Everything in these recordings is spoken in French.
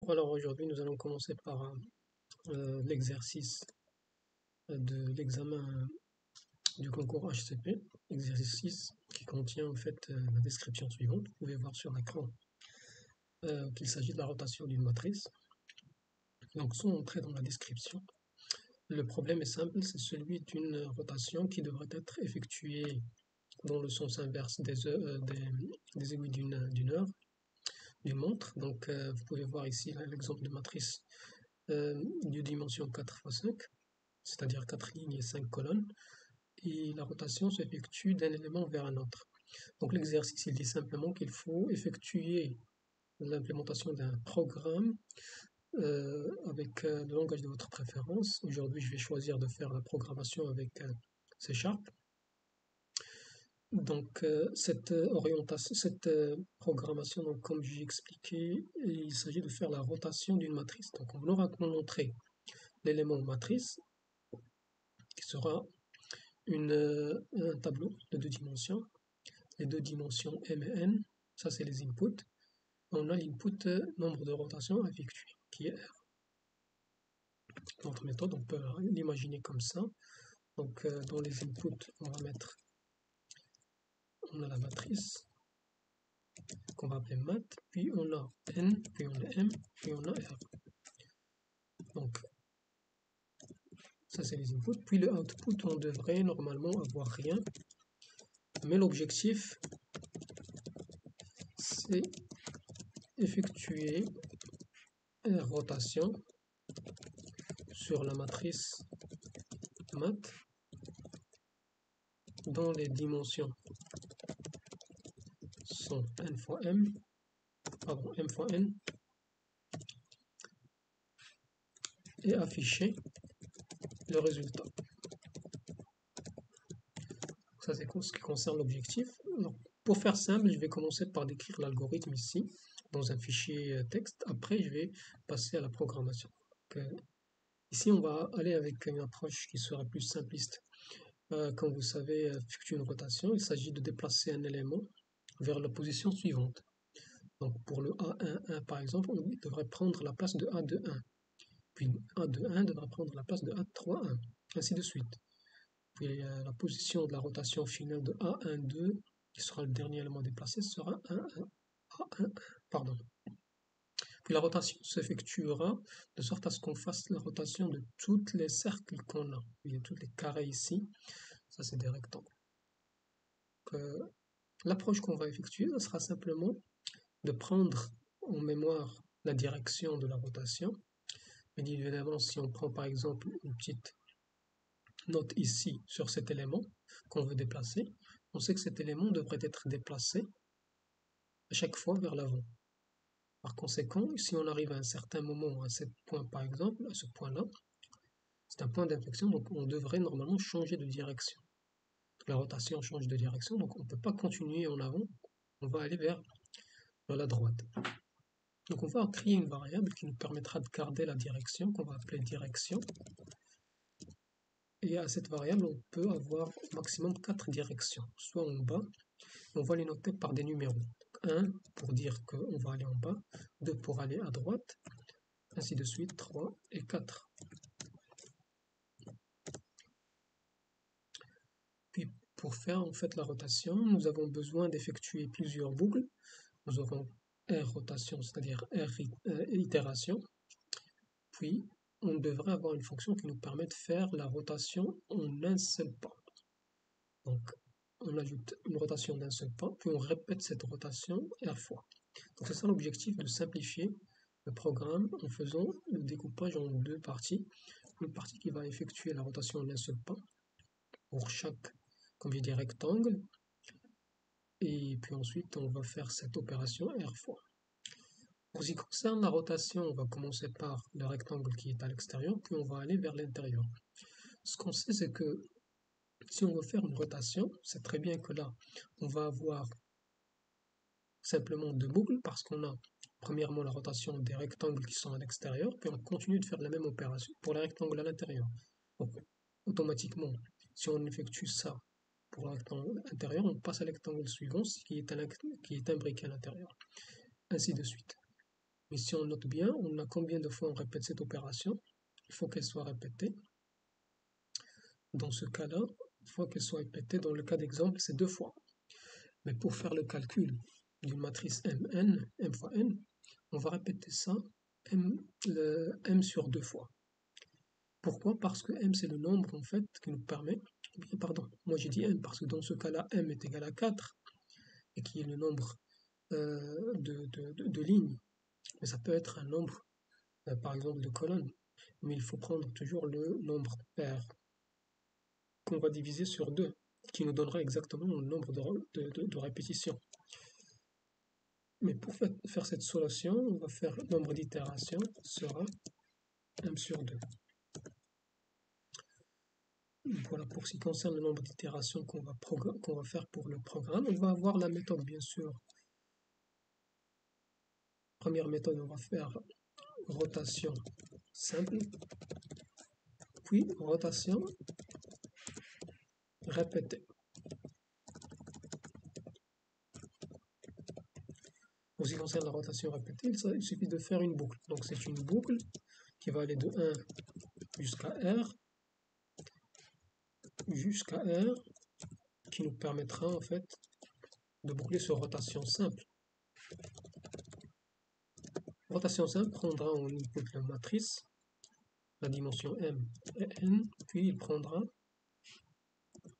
Bonjour, alors aujourd'hui nous allons commencer par l'exercice de l'examen du concours HCP, exercice 6 qui contient en fait la description suivante. Vous pouvez voir sur l'écran qu'il s'agit de la rotation d'une matrice. Donc sans entrer dans la description, le problème est simple, c'est celui d'une rotation qui devrait être effectuée dans le sens inverse des aiguilles d'une heure, d'une montre. Donc vous pouvez voir ici l'exemple de matrice de dimension 4x5, c'est-à-dire 4 lignes et 5 colonnes, et la rotation s'effectue d'un élément vers un autre. Donc l'exercice, il dit simplement qu'il faut effectuer l'implémentation d'un programme avec le langage de votre préférence. Aujourd'hui, je vais choisir de faire la programmation avec C#. Donc cette programmation, donc, comme j'ai expliqué, il s'agit de faire la rotation d'une matrice. Donc on aura montré l'élément matrice qui sera un tableau de 2 dimensions, les 2 dimensions M et N, ça c'est les inputs. On a l'input nombre de rotations à effectuer, qui est R. Notre méthode, on peut l'imaginer comme ça. Donc dans les inputs, on a la matrice qu'on va appeler mat, puis on a N, puis on a M, puis on a R. Donc ça c'est les inputs, puis le output, on devrait normalement avoir rien, mais l'objectif c'est effectuer une rotation sur la matrice mat dont les dimensions sont n fois m, pardon, m fois n, et afficher le résultat. Ça c'est ce qui concerne l'objectif. Pour faire simple, je vais commencer par décrire l'algorithme ici dans un fichier texte. Après, je vais passer à la programmation. Donc, ici, on va aller avec une approche qui sera plus simpliste. Comme vous savez, effectuer une rotation, il s'agit de déplacer un élément vers la position suivante. Donc pour le A11 par exemple, on devrait prendre la place de A21. Puis A21 devrait prendre la place de A31, ainsi de suite. Puis la position de la rotation finale de A12, qui sera le dernier élément déplacé, sera A11, pardon. Puis la rotation s'effectuera de sorte à ce qu'on fasse la rotation de tous les cercles qu'on a. Il y a tous les carrés ici, ça c'est des rectangles. L'approche qu'on va effectuer, ce sera simplement de prendre en mémoire la direction de la rotation. Bien évidemment, si on prend par exemple une petite note ici sur cet élément qu'on veut déplacer, on sait que cet élément devrait être déplacé à chaque fois vers l'avant. Par conséquent, si on arrive à un certain moment, à ce point par exemple, à ce point-là, c'est un point d'inflexion, donc on devrait normalement changer de direction. La rotation change de direction, donc on ne peut pas continuer en avant, on va aller vers la droite. Donc on va créer une variable qui nous permettra de garder la direction, qu'on va appeler direction. Et à cette variable, on peut avoir au maximum 4 directions, soit en bas, on va les noter par des numéros. Donc 1 pour dire qu'on va aller en bas, 2 pour aller à droite, ainsi de suite, 3 et 4. Puis pour faire en fait la rotation, nous avons besoin d'effectuer plusieurs boucles. Nous aurons R rotation, c'est-à-dire R itération. Puis on devrait avoir une fonction qui nous permet de faire la rotation en un seul pas. Donc on ajoute une rotation d'un seul pas, puis on répète cette rotation R fois. Donc c'est ça l'objectif, de simplifier le programme en faisant le découpage en 2 parties. Une partie qui va effectuer la rotation en un seul pas pour chaque, comme j'ai dit, rectangle. Et puis ensuite on va faire cette opération R fois. Pour ce qui concerne la rotation, on va commencer par le rectangle qui est à l'extérieur, puis on va aller vers l'intérieur. Ce qu'on sait, c'est que si on veut faire une rotation, c'est très bien que là, on va avoir simplement 2 boucles, parce qu'on a premièrement la rotation des rectangles qui sont à l'extérieur, puis on continue de faire la même opération pour les rectangles à l'intérieur. Donc automatiquement, si on effectue ça pour le rectangle intérieur, on passe à rectangle suivant qui est imbriqué à l'intérieur, ainsi de suite. Mais si on note bien, on a combien de fois on répète cette opération? Il faut qu'elle soit répétée. Dans ce cas-là, il faut qu'elle soit répétée. Dans le cas d'exemple, c'est 2 fois. Mais pour faire le calcul d'une matrice Mn, M fois N, on va répéter ça M sur 2 fois. Pourquoi? Parce que M c'est le nombre en fait qui nous permet, pardon, moi j'ai dit M parce que dans ce cas-là M est égal à 4 et qui est le nombre de lignes, mais ça peut être un nombre par exemple de colonnes, mais il faut prendre toujours le nombre pair qu'on va diviser sur 2 qui nous donnera exactement le nombre de répétitions. Mais pour faire cette solution, on va faire le nombre d'itérations sera M sur 2. Voilà pour ce qui concerne le nombre d'itérations qu'on va faire pour le programme. On va avoir la méthode, bien sûr. Première méthode, on va faire rotation simple, puis rotation répétée. Pour ce qui concerne la rotation répétée, il suffit de faire une boucle. Donc c'est une boucle qui va aller de 1 jusqu'à R, qui nous permettra en fait de boucler sur rotation simple. Rotation simple prendra en input la matrice, la dimension M et N, puis il prendra,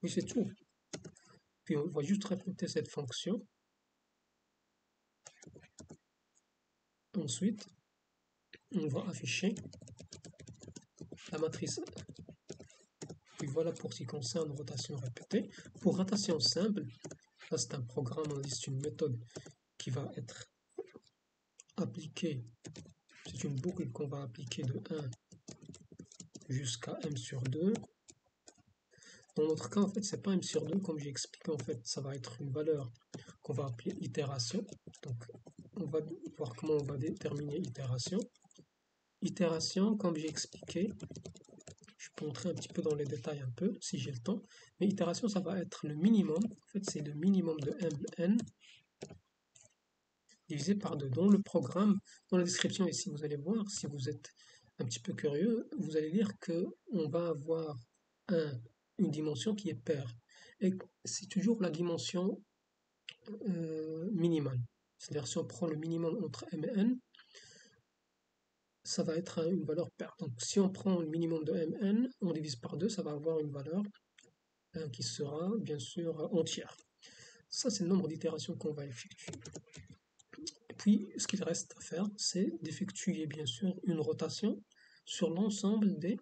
oui c'est tout. Puis on va juste répéter cette fonction. Ensuite, on va afficher la matrice. Puis voilà pour ce qui concerne rotation répétée. Pour rotation simple, là c'est un programme, c'est une méthode qui va être appliquée. C'est une boucle qu'on va appliquer de 1 jusqu'à M sur 2. Dans notre cas, en fait, c'est pas M sur 2, comme j'ai expliqué, en fait, ça va être une valeur qu'on va appeler itération. Donc, on va voir comment on va déterminer itération. Itération, comme j'ai expliqué, je peux entrer un petit peu dans les détails un peu, si j'ai le temps, mais itération, ça va être le minimum, en fait, c'est le minimum de Mn divisé par 2. Dans le programme, dans la description ici, vous allez voir, si vous êtes un petit peu curieux, vous allez lire qu'on va avoir une dimension qui est paire. Et c'est toujours la dimension minimale. C'est-à-dire si on prend le minimum entre M et N, ça va être une valeur paire. Donc si on prend le minimum de Mn, on divise par 2, ça va avoir une valeur qui sera bien sûr entière. Ça c'est le nombre d'itérations qu'on va effectuer. Et puis ce qu'il reste à faire, c'est d'effectuer bien sûr une rotation sur l'ensemble des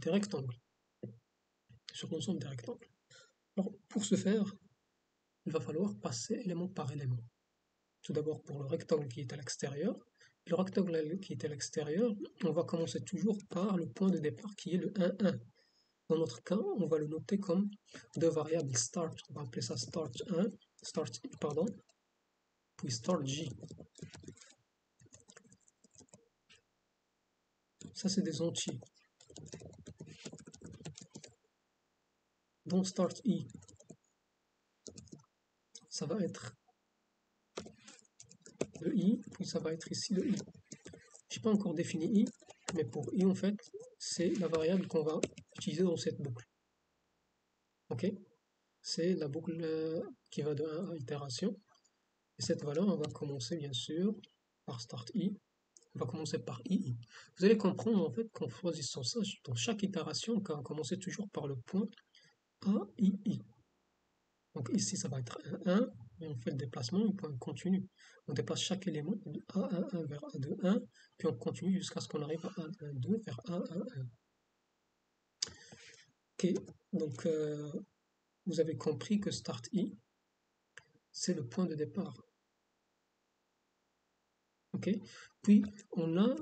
rectangles. Sur l'ensemble des rectangles. Alors pour ce faire, il va falloir passer élément par élément. Tout d'abord pour le rectangle qui est à l'extérieur. Le rectangle qui est à l'extérieur, on va commencer toujours par le point de départ qui est le 1, 1. Dans notre cas, on va le noter comme deux variables start. On va appeler ça start 1, start I, pardon, puis start J. Ça, c'est des entiers. Dans start I, ça va être le I, puis ça va être ici le I. Je n'ai pas encore défini I, mais pour I, en fait, c'est la variable qu'on va utiliser dans cette boucle. Ok? C'est la boucle qui va de 1 à itération. Et cette valeur, on va commencer bien sûr par start I. On va commencer par II. Vous allez comprendre en fait qu'en choisissant ça, dans chaque itération, on va commencer toujours par le point AII. Donc ici, ça va être un 1, et on fait le déplacement, un point continu. On déplace chaque élément de A11 vers A21, puis on continue jusqu'à ce qu'on arrive à A12 vers A11. Ok, donc vous avez compris que start I, c'est le point de départ. Ok, puis on a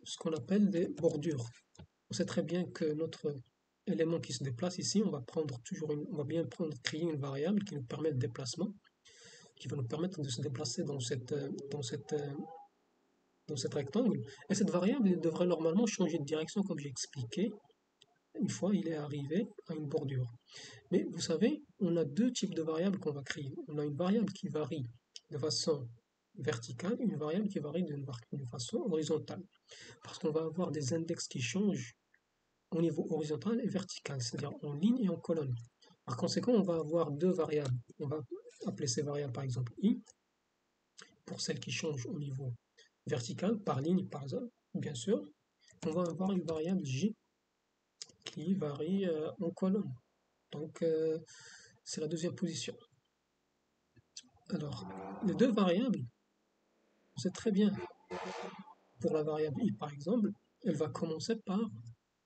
ce qu'on appelle des bordures. On sait très bien que notre élément qui se déplace ici, on va bien créer une variable qui nous permet de déplacement, qui va nous permettre de se déplacer dans cet rectangle. Et cette variable devrait normalement changer de direction, comme j'ai expliqué, une fois il est arrivé à une bordure. Mais vous savez, on a deux types de variables qu'on va créer. On a une variable qui varie de façon verticale, une variable qui varie d'une façon horizontale. Parce qu'on va avoir des index qui changent au niveau horizontal et vertical, c'est-à-dire en ligne et en colonne. Par conséquent, on va avoir deux variables. On va appeler ces variables par exemple i, pour celles qui changent au niveau vertical, par ligne, par zone, bien sûr. On va avoir une variable j qui varie en colonne. Donc, c'est la deuxième position. Alors, les deux variables, on sait très bien, pour la variable i par exemple, elle va commencer par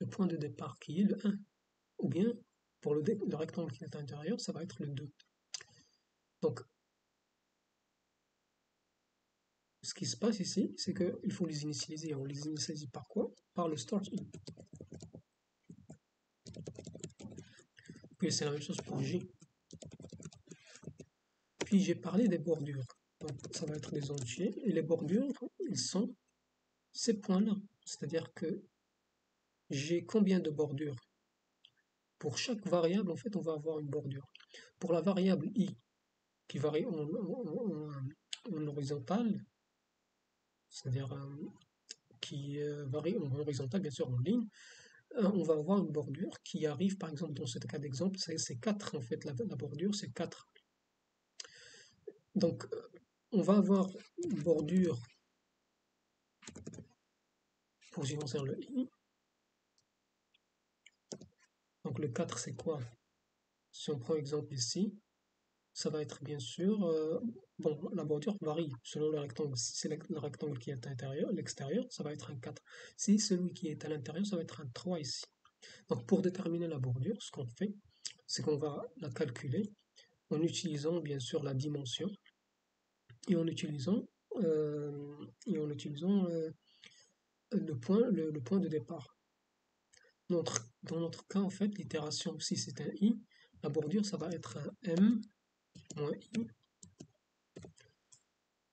le point de départ qui est le 1. Ou bien, pour le rectangle qui est à l'intérieur, ça va être le 2. Donc, ce qui se passe ici, c'est qu'il faut les initialiser. On les initialise par quoi? Par le start in. Puis c'est la même chose pour j. Puis j'ai parlé des bordures. Donc, ça va être des entiers. Et les bordures, ils sont ces points-là. C'est-à-dire que j'ai combien de bordures? Pour chaque variable, en fait, on va avoir une bordure. Pour la variable i, qui varie en horizontal, c'est-à-dire qui varie en horizontal, bien sûr, en ligne, on va avoir une bordure qui arrive, par exemple, dans ce cas d'exemple, c'est 4, en fait, la bordure, c'est 4. Donc, on va avoir une bordure, pour ce qui concerne le i. Donc, le 4, c'est quoi? Si on prend exemple ici, ça va être bien sûr, bon, la bordure varie selon le rectangle. Si c'est le rectangle qui est à l'extérieur, ça va être un 4. Si celui qui est à l'intérieur, ça va être un 3 ici. Donc pour déterminer la bordure, ce qu'on fait, c'est qu'on va la calculer en utilisant bien sûr la dimension et en utilisant, le point de départ. Dans notre cas, en fait, l'itération, si c'est un i, la bordure, ça va être un m moins i.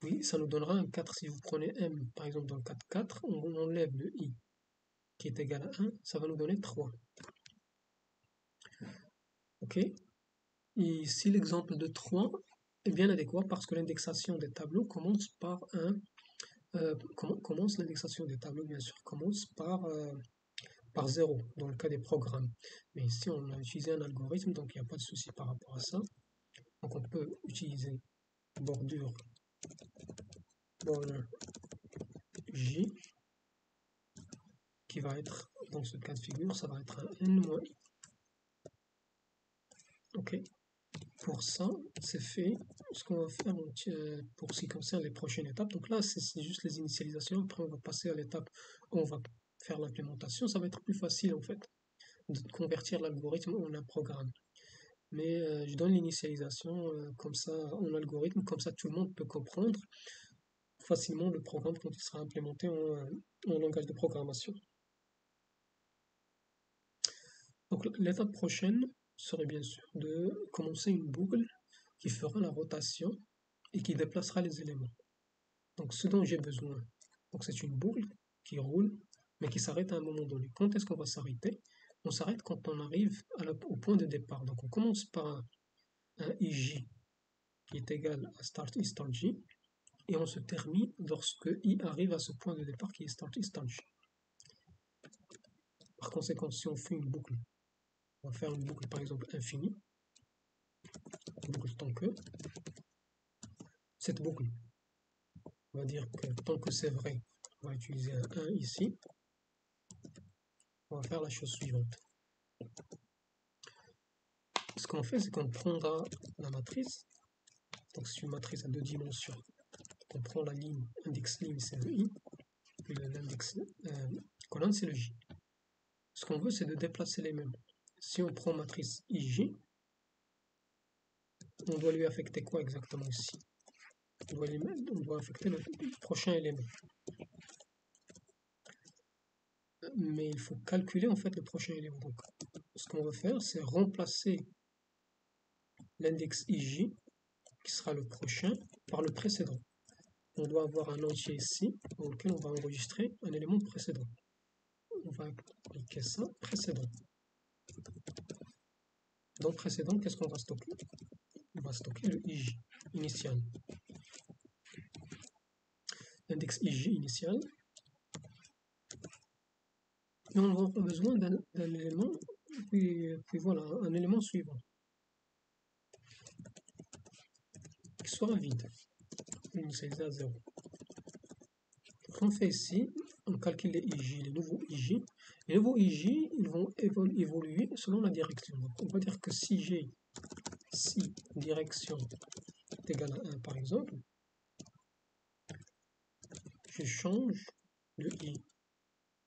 Oui, ça nous donnera un 4. Si vous prenez m, par exemple dans le cas de 4, on enlève le i qui est égal à 1, ça va nous donner 3. Ok? Et si l'exemple de 3 est bien adéquat parce que l'indexation des tableaux commence par l'indexation des tableaux, bien sûr, commence par 0 dans le cas des programmes. Mais ici, on a utilisé un algorithme, donc il n'y a pas de souci par rapport à ça. Donc on peut utiliser bordure J qui va être, dans ce cas de figure, ça va être un n-i. Ok, pour ça, c'est fait. Ce qu'on va faire pour ce qui concerne les prochaines étapes, donc là, c'est juste les initialisations. Après, on va passer à l'étape où on va faire l'implémentation. Ça va être plus facile, en fait, de convertir l'algorithme en un programme. Mais je donne l'initialisation comme ça, en algorithme, comme ça tout le monde peut comprendre facilement le programme quand il sera implémenté en langage de programmation. Donc l'étape prochaine serait bien sûr de commencer une boucle qui fera la rotation et qui déplacera les éléments. Donc ce dont j'ai besoin, donc c'est une boucle qui roule mais qui s'arrête à un moment donné. Quand est-ce qu'on va s'arrêter? On s'arrête quand on arrive au point de départ. Donc on commence par un ij qui est égal à start i start j et on se termine lorsque i arrive à ce point de départ qui est start i start j. Par conséquent, si on fait une boucle, on va faire une boucle par exemple infinie, une boucle tant que. Cette boucle, on va dire que tant que c'est vrai, on va utiliser un 1 ici. On va faire la chose suivante. Ce qu'on fait, c'est qu'on prendra la matrice. Donc c'est une matrice à deux dimensions. On prend la ligne, index ligne c'est le i, puis l'index colonne c'est le j. Ce qu'on veut, c'est de déplacer les mêmes. Si on prend matrice ij, on doit lui affecter quoi exactement ici? On doit affecter le prochain élément. Mais il faut calculer en fait le prochain élément. Donc, ce qu'on va faire, c'est remplacer l'index ij, qui sera le prochain, par le précédent. On doit avoir un entier ici, dans lequel on va enregistrer un élément précédent. On va appliquer ça, précédent. Dans précédent, qu'est-ce qu'on va stocker? On va stocker le ij initial. l'index IJ initial. Et on aura besoin d'un élément, puis voilà, un élément suivant, qui soit vide, initialisé à 0. Donc on fait ici, on calcule les IJ, les nouveaux IJ. Les nouveaux IJ, ils vont évoluer selon la direction. Donc on va dire que si direction est égale à 1 par exemple, je change de I.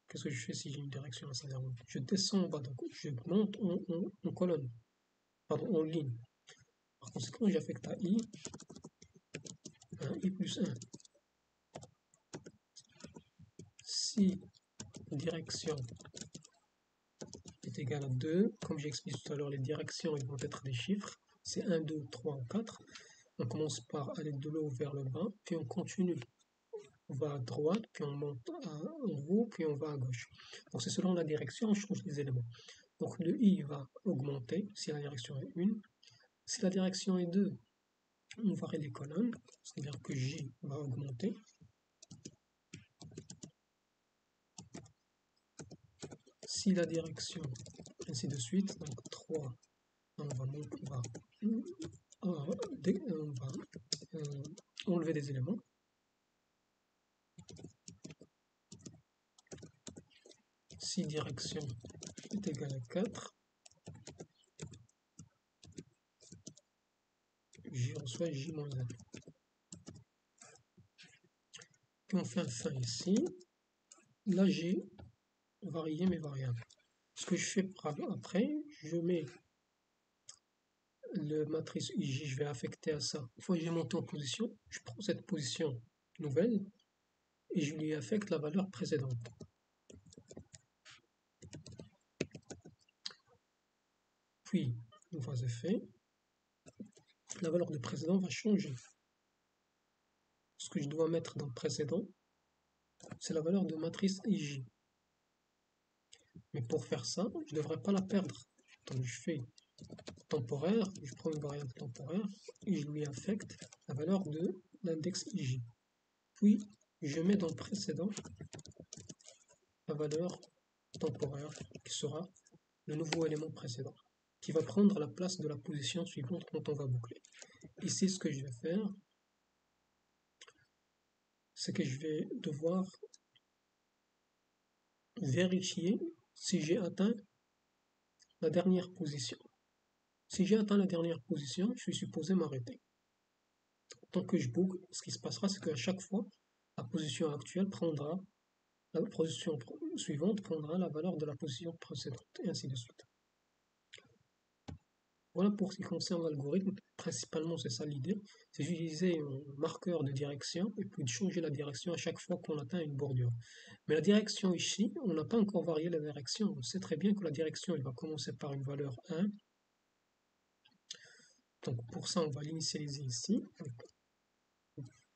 Qu'est-ce que je fais si j'ai une direction à 0? Je descends en bas, donc je monte en colonne, pardon, en ligne. Par conséquent, j'affecte à I, un I plus 1. Si direction est égale à 2, comme j'ai expliqué tout à l'heure, les directions ils vont être des chiffres, c'est 1, 2, 3 ou 4. On commence par aller de l'eau vers le bas, puis on continue. On va à droite, puis on monte en haut, puis on va à gauche. Donc c'est selon la direction, on change les éléments. Donc le I va augmenter si la direction est 1. Si la direction est 2, on varie les colonnes, c'est-à-dire que J va augmenter. Si la direction, ainsi de suite, donc 3, on va enlever des éléments. Si direction est égale à 4, J reçoit J moins 1. Puis on fait un fin ici. Là, j'ai varié mes variables. Ce que je fais après, je mets le matrice IJ, je vais affecter à ça. Une fois que j'ai monté en position, je prends cette position nouvelle et je lui affecte la valeur précédente. Puis, une fois c'est fait, la valeur de précédent va changer. Ce que je dois mettre dans précédent, c'est la valeur de matrice IJ. Mais pour faire ça, je ne devrais pas la perdre. Donc je fais temporaire, je prends une variable temporaire et je lui affecte la valeur de l'index IJ. Puis je mets dans le précédent la valeur temporaire qui sera le nouveau élément précédent, qui va prendre la place de la position suivante quand on va boucler. Ici, ce que je vais faire, c'est que je vais devoir vérifier si j'ai atteint la dernière position. Si j'ai atteint la dernière position, je suis supposé m'arrêter. Tant que je boucle, ce qui se passera, c'est qu'à chaque fois, la position actuelle prendra, la position suivante prendra la valeur de la position précédente, et ainsi de suite. Voilà pour ce qui concerne l'algorithme. Principalement, c'est ça l'idée. C'est d'utiliser un marqueur de direction et puis de changer la direction à chaque fois qu'on atteint une bordure. Mais la direction ici, on n'a pas encore varié la direction. On sait très bien que la direction, elle va commencer par une valeur 1. Donc pour ça, on va l'initialiser ici.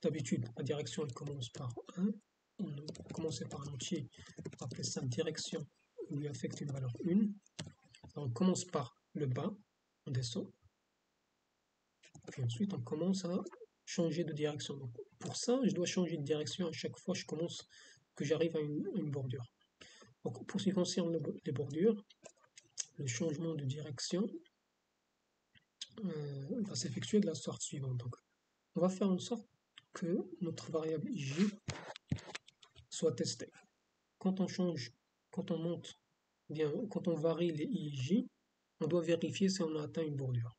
D'habitude, la direction, elle commence par 1. On va commencer par un entier. On va appeler ça direction. On lui affecte une valeur 1. Donc on commence par le bas. On descend. Puis ensuite, on commence à changer de direction. Donc, pour ça, je dois changer de direction à chaque fois que j'arrive à une bordure. Donc, pour ce qui concerne les bordures, le changement de direction va s'effectuer de la sorte suivante. Donc, on va faire en sorte que notre variable ij soit testée. Quand on monte, bien, quand on varie les ij, on doit vérifier si on a atteint une bordure.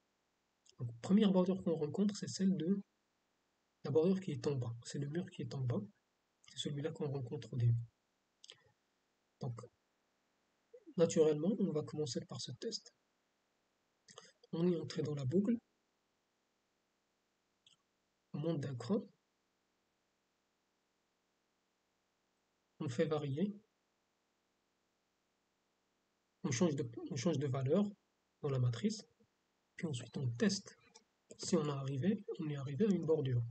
Donc, première bordure qu'on rencontre, c'est celle de la bordure qui est en bas. C'est le mur qui est en bas. C'est celui-là qu'on rencontre au début. Donc, naturellement, on va commencer par ce test. On est entré dans la boucle. On monte d'un cran. On fait varier. On change de valeur dans la matrice. Puis ensuite, on teste si on est arrivé à une bordure.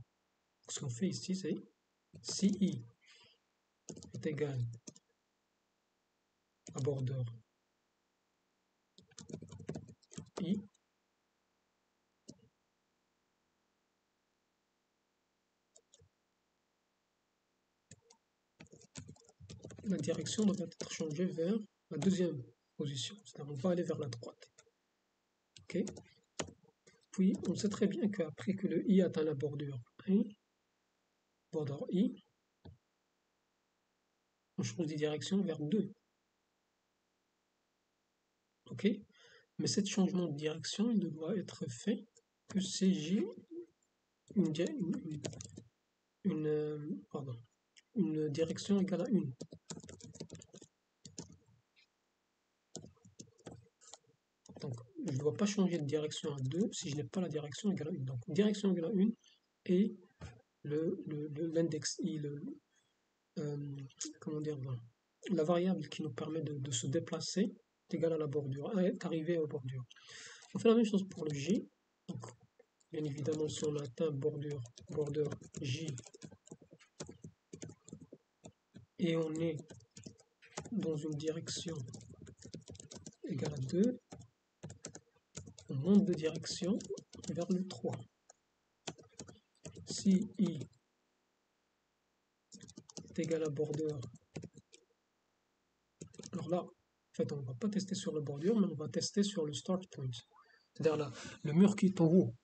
Ce qu'on fait ici, c'est si i est égal à bordure i, la direction doit être changée vers la deuxième position. C'est-à-dire on va aller vers la droite. Ok. Puis on sait très bien qu'après que le i atteint la bordure I, border I, on change de direction vers 2. Ok. Mais ce changement de direction, il ne doit être fait que si j'ai une direction égale à 1. Donc, je ne dois pas changer de direction à 2 si je n'ai pas la direction égale à 1. Donc, direction égale à 1 et l'index i, comment dire, la variable qui nous permet de se déplacer est égale à la bordure, est arrivée à la bordure. On fait la même chose pour le j. Donc, bien évidemment, si on atteint border j et on est dans une direction égale à 2, on monte de direction vers le 3. Si i est égal à border, alors là, en fait, on ne va pas tester sur le bordure, mais on va tester sur le start point. C'est-à-dire là, le mur qui est en haut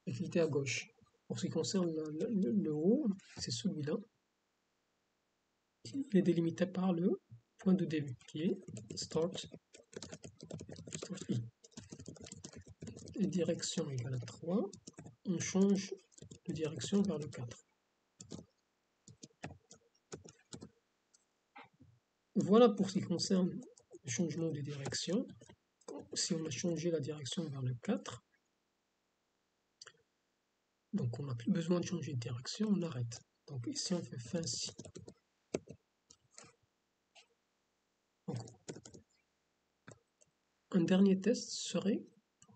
et qui était à gauche. Pour ce qui concerne le haut, c'est celui-là. Il est délimité par le point de début, qui est start i. Et direction égale à 3, on change de direction vers le 4. Voilà pour ce qui concerne le changement de direction. Si on a changé la direction vers le 4, donc on n'a plus besoin de changer de direction, on arrête. Donc ici on fait fin si. Donc, un dernier test serait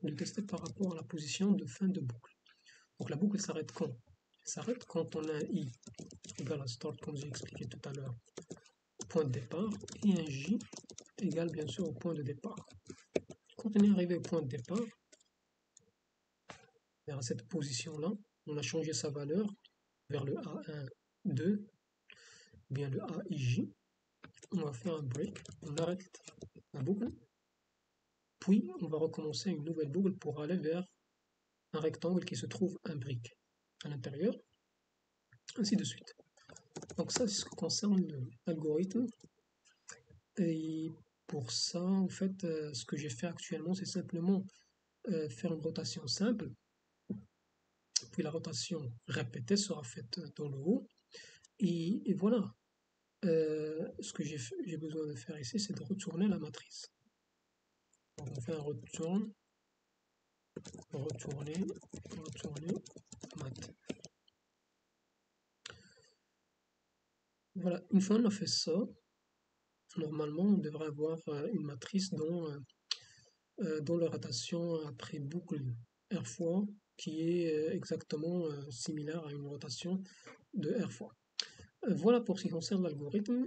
de tester par rapport à la position de fin de boucle. Donc la boucle s'arrête quand? Elle s'arrête quand on a un i égale à start, comme j'ai expliqué tout à l'heure, au point de départ, et un j égale bien sûr au point de départ. Quand on est arrivé au point de départ, vers cette position-là, on a changé sa valeur vers le A1, 2, bien le AIJ. On va faire un break, on arrête la boucle, puis on va recommencer une nouvelle boucle pour aller vers un rectangle qui se trouve un brick à l'intérieur, ainsi de suite. Donc ça, c'est ce qui concerne l'algorithme. Et pour ça, en fait, ce que j'ai fait actuellement, c'est simplement faire une rotation simple, puis la rotation répétée sera faite dans le haut, et voilà. Ce que j'ai besoin de faire ici, c'est de retourner la matrice. Donc on fait un retourner, mat. Voilà, une fois on a fait ça, normalement on devrait avoir une matrice dont la rotation après boucle R fois qui est exactement similaire à une rotation de R fois. Voilà pour ce qui concerne l'algorithme.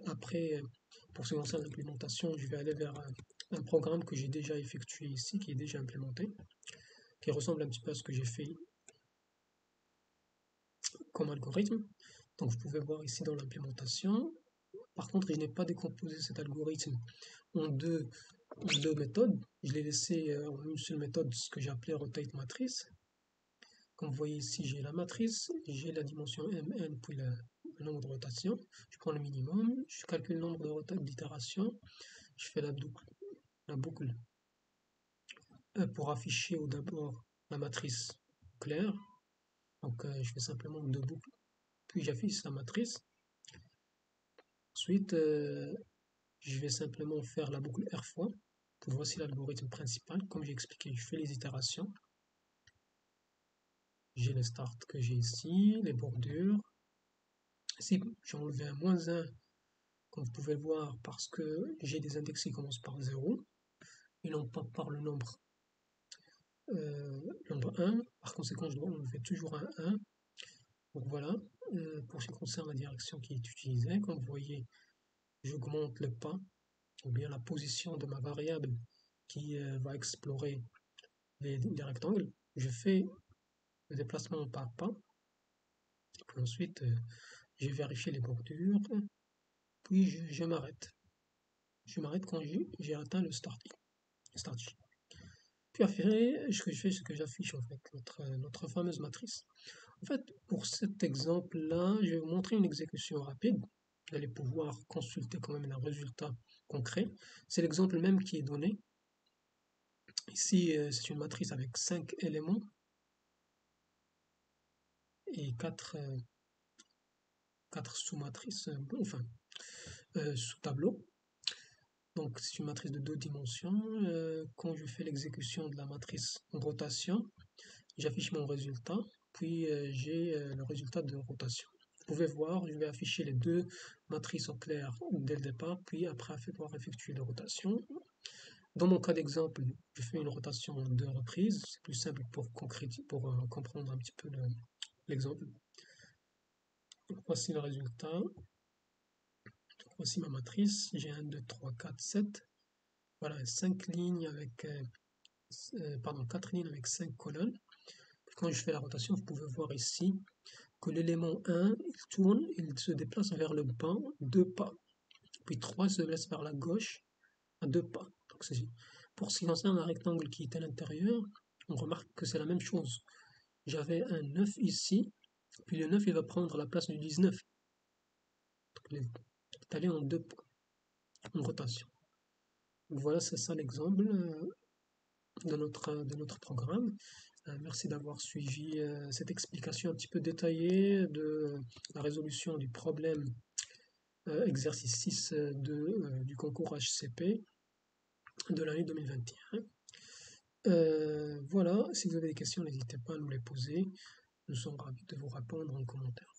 Après, pour ce qui concerne l'implémentation, je vais aller vers un programme que j'ai déjà effectué ici, qui est déjà implémenté, qui ressemble un petit peu à ce que j'ai fait comme algorithme. Donc vous pouvez voir ici dans l'implémentation. Par contre, je n'ai pas décomposé cet algorithme en deux méthodes. Je l'ai laissé en une seule méthode, ce que j'ai appelé rotate matrice. Comme vous voyez ici, j'ai la matrice, j'ai la dimension mn, puis le nombre de rotations. Je prends le minimum, je calcule le nombre d'itérations, je fais la boucle pour afficher d'abord la matrice claire. Donc je fais simplement 2 boucles, puis j'affiche la matrice. Ensuite, je vais simplement faire la boucle R fois. Voici l'algorithme principal. Comme j'ai expliqué, je fais les itérations. J'ai le start que j'ai ici, les bordures. Ici, j'ai enlevé un moins 1, comme vous pouvez le voir, parce que j'ai des index qui commencent par 0, et non pas par le nombre 1. Par conséquent, je dois enlever toujours un 1. Donc voilà, pour ce qui concerne la direction qui est utilisée, comme vous voyez, j'augmente le pas, ou bien la position de ma variable qui va explorer les rectangles. Je fais le déplacement par pas, puis ensuite je vérifie les bordures, puis je m'arrête. Je m'arrête quand j'ai atteint le start sheet. Puis après, ce que je fais, c'est que j'affiche en fait notre fameuse matrice. En fait, pour cet exemple-là, je vais vous montrer une exécution rapide. Vous allez pouvoir consulter quand même un résultat concret. C'est l'exemple même qui est donné. Ici, c'est une matrice avec 5 éléments et 4 sous-matrices, enfin, sous-tableaux. Donc, c'est une matrice de 2 dimensions. Quand je fais l'exécution de la matrice en rotation, j'affiche mon résultat, puis j'ai le résultat de rotation. Vous pouvez voir, je vais afficher les 2 matrices en clair dès le départ, puis après pouvoir effectuer des rotations. Dans mon cas d'exemple, je fais une rotation en 2 reprises, c'est plus simple pour comprendre un petit peu l'exemple. Voici le résultat, voici ma matrice, j'ai 1, 2, 3, 4, 7. Voilà, 5 lignes avec, pardon, 4 lignes avec 5 colonnes. Quand je fais la rotation, vous pouvez voir ici que l'élément 1, il tourne, il se déplace vers le bas 2 pas. Puis 3 se déplace vers la gauche à 2 pas. Donc pour ce qui concerne un rectangle qui est à l'intérieur, on remarque que c'est la même chose. J'avais un 9 ici, puis le 9 il va prendre la place du 19. Donc il est allé en 2 pas, en rotation. Donc voilà, c'est ça l'exemple de notre programme. Merci d'avoir suivi cette explication un petit peu détaillée de la résolution du problème exercice 6 du concours HCP de l'année 2021. Voilà, si vous avez des questions, n'hésitez pas à nous les poser. Nous sommes ravis de vous répondre en commentaire.